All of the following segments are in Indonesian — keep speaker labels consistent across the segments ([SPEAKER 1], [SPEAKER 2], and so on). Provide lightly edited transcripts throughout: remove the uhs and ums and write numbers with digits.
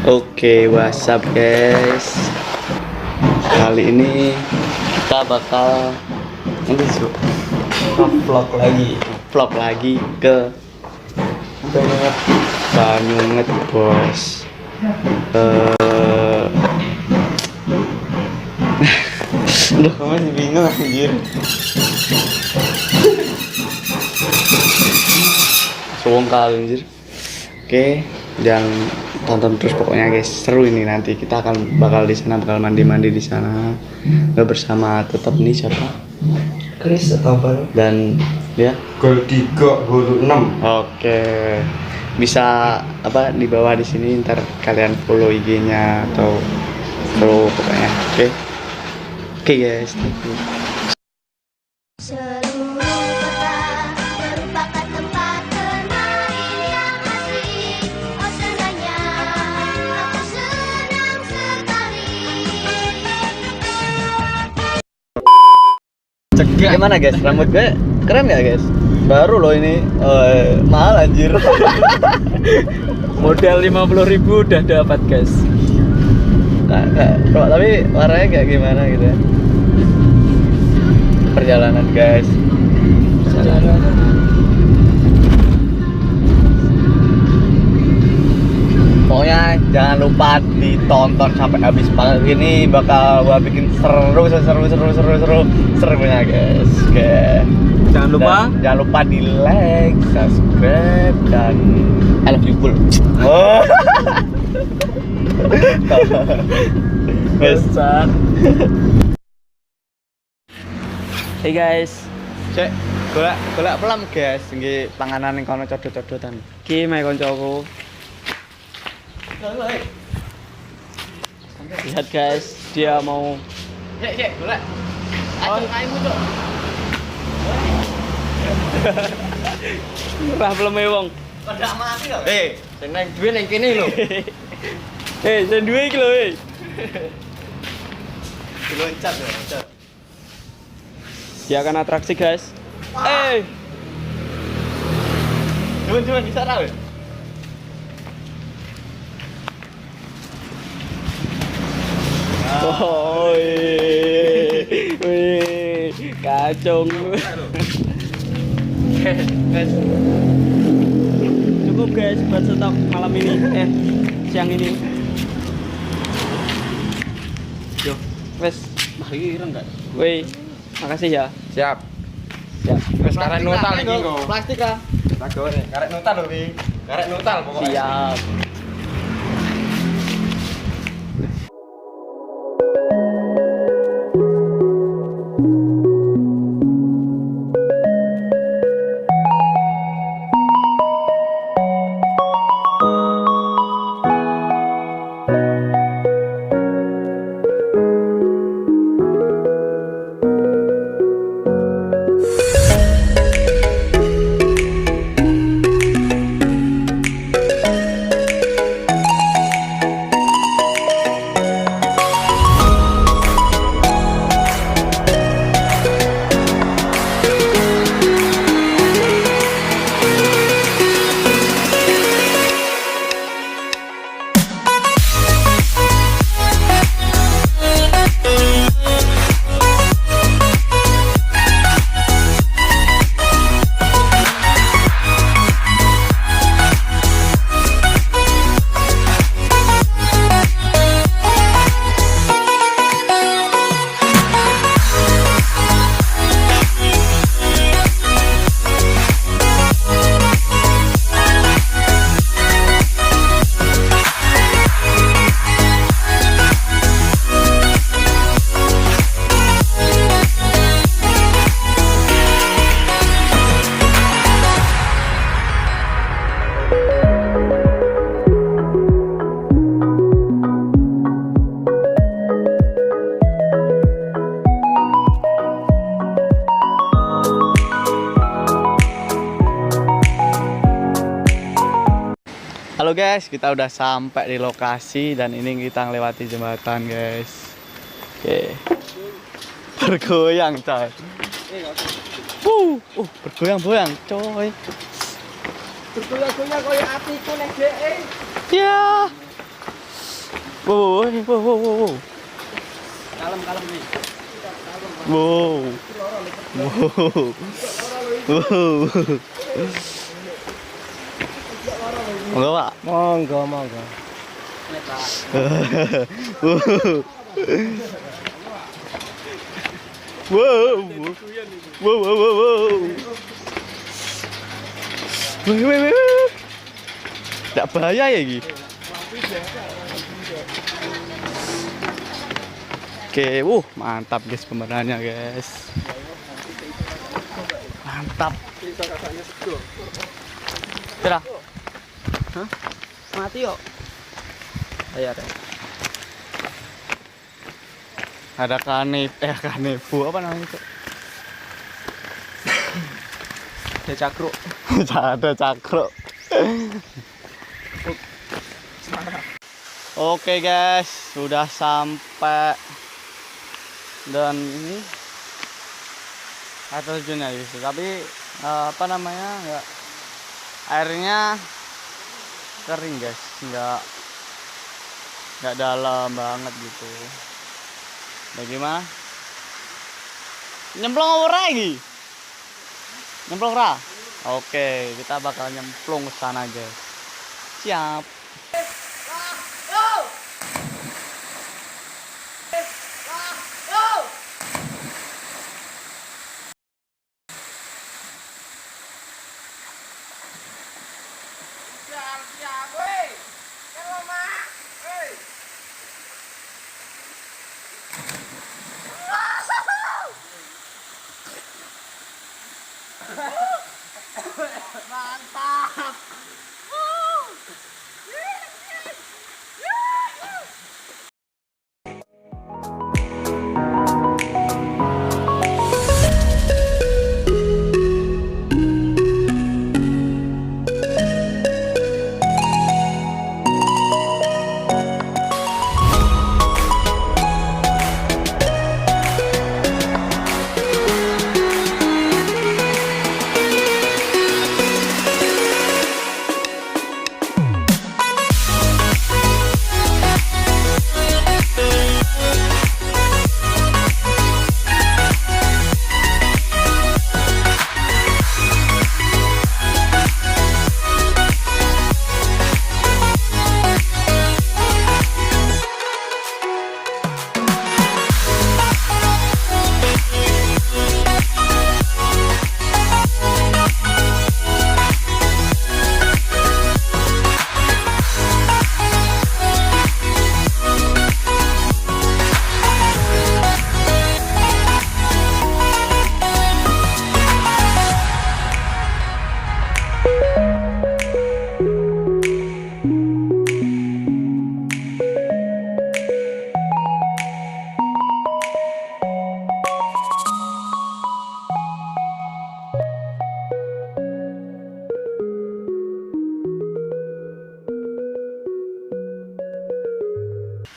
[SPEAKER 1] Oke, what's up guys? Kali ini kita bakal vlog lagi ke Banyumet bos. Duh, masih bingung anjir. Suwung kali anjir. Oke, jangan tonton terus pokoknya guys, seru ini. Nanti kita akan bakal di sana, bakal mandi di sana. Nggak bersama tetap nih siapa?
[SPEAKER 2] Chris atau apa?
[SPEAKER 1] Dan dia
[SPEAKER 2] Gol 3, gol 6.
[SPEAKER 1] Oke. Bisa apa di bawah di sini, ntar kalian follow IG-nya atau follow pokoknya. Oke. Oke guys.
[SPEAKER 3] Seluruh kota merupakan tempat bermain yang asik. Oh senangnya, aku senang sekali.
[SPEAKER 1] Gimana guys? Rambut gue keren nggak guys? Baru loh ini. Mahal anjir.
[SPEAKER 4] Modal 50.000 udah dapat guys.
[SPEAKER 1] Tapi warnanya kayak gimana gitu ya? Perjalanan guys. Pokoknya jangan lupa ditonton sampai habis. Ini bakal gua bikin serunya guys. Oke.
[SPEAKER 4] Jangan lupa
[SPEAKER 1] Jangan lupa di like, subscribe, dan I love you full. Oh.
[SPEAKER 4] besar. Hey guys,
[SPEAKER 1] Cek, golek pelam guys, nggih panganan ning kono codot-codotan.
[SPEAKER 4] iki mae koncoku. Lihat guys, dia mau
[SPEAKER 1] Cek, golek. Kaimu, Cok.
[SPEAKER 4] murah belum wong.
[SPEAKER 1] Pada mati lho. Sing nang duwe ning kene lho.
[SPEAKER 4] Sing duwe iki lho,
[SPEAKER 1] Diloncat lho, loncat.
[SPEAKER 4] Dia akan atraksi guys.
[SPEAKER 1] Cuman bisa ra weh.
[SPEAKER 4] Oh, wih, kacung.
[SPEAKER 1] Guys,
[SPEAKER 4] Cukup guys buat stok malam ini, siang ini.
[SPEAKER 1] yo,
[SPEAKER 4] Wes,
[SPEAKER 1] mari ireng enggak?
[SPEAKER 4] wih, makasih ya.
[SPEAKER 2] Siap.
[SPEAKER 4] Siap.
[SPEAKER 2] Wes karek nutal iki kok.
[SPEAKER 1] Plastik ah.
[SPEAKER 2] Tak gore, karek nutal lho iki. Karek nutal pokoknya.
[SPEAKER 4] Siap.
[SPEAKER 1] Halo guys, kita udah sampai di lokasi dan ini kita ngelewati jembatan guys. Oke. Bergoyang coy. Bergoyang-goyang coy.
[SPEAKER 2] Bergoyang-goyang koyo atiku nek dhek.
[SPEAKER 1] Ya.
[SPEAKER 4] Wow, wow, wow, wow.
[SPEAKER 2] Kalem nih.
[SPEAKER 4] Wow. Wow. Wow. Enggak, Pak.
[SPEAKER 2] Monggo.
[SPEAKER 4] Wow. Wow, wow, wow, wow. Wih. Nggak bahaya ya, Gi? Oke, mantap guys pemandangannya guys. Mantap. Kira? Hah? Mati yuk. Ayo deh. Ada kanepu apa namanya itu?
[SPEAKER 2] Ada cakro.
[SPEAKER 4] Ada cakro. Oke guys, sudah sampai dan ini air terjunnya gitu. Tapi apa namanya nggak airnya kering guys, nggak dalam banget gitu. Bagaimana? Nyemplung ora lagi? Nyemplung ora? Oke, kita bakal nyemplung ke sana guys. Siap.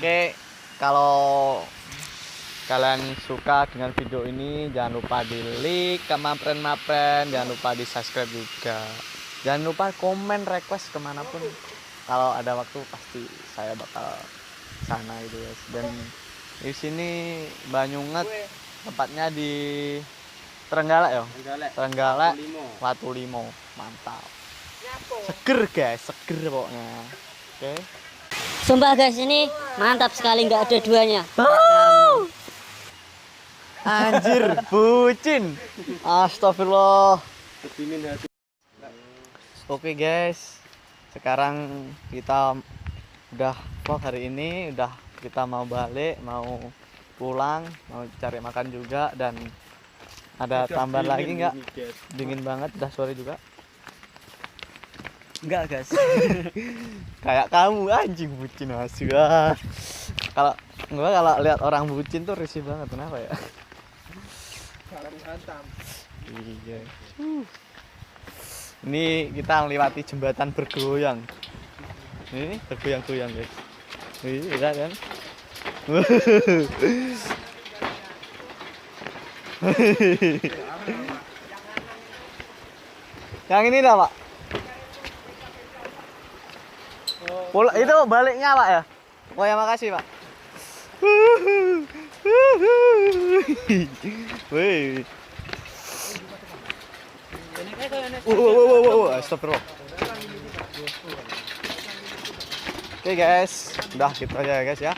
[SPEAKER 4] Oke, kalau kalian suka dengan video ini jangan lupa di like ke mapren, jangan lupa di subscribe juga, jangan lupa komen request kemanapun. Kalau ada waktu pasti saya bakal sana gitu guys. Dan di sini Banyunget, tempatnya di Trenggalek ya, Trenggalek Watu Limo, mantap, seger guys, seger pokoknya. Oke.
[SPEAKER 5] Sumpah guys, ini mantap sekali, nggak ada duanya.
[SPEAKER 4] Anjir, bucin. Astagfirullah. Oke guys, sekarang kita udah vlog hari ini, udah kita mau balik, mau pulang, mau cari makan juga. Dan ada tambahan lagi nggak? Dingin banget, udah sore juga. Enggak guys. Kayak kamu anjing bucin masih. Kalau lihat orang bucin tuh risih banget, kenapa ya? Iya. Ini kita melewati jembatan bergoyang. Ini bergoyang-goyang guys. Iya kan? Yang ini dah Pak. Itu baliknya Pak ya? Pokoknya makasih Pak. Wih. Astagfirullah. Oke guys, udah gitu aja ya guys ya.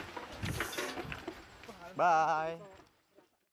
[SPEAKER 4] Bye.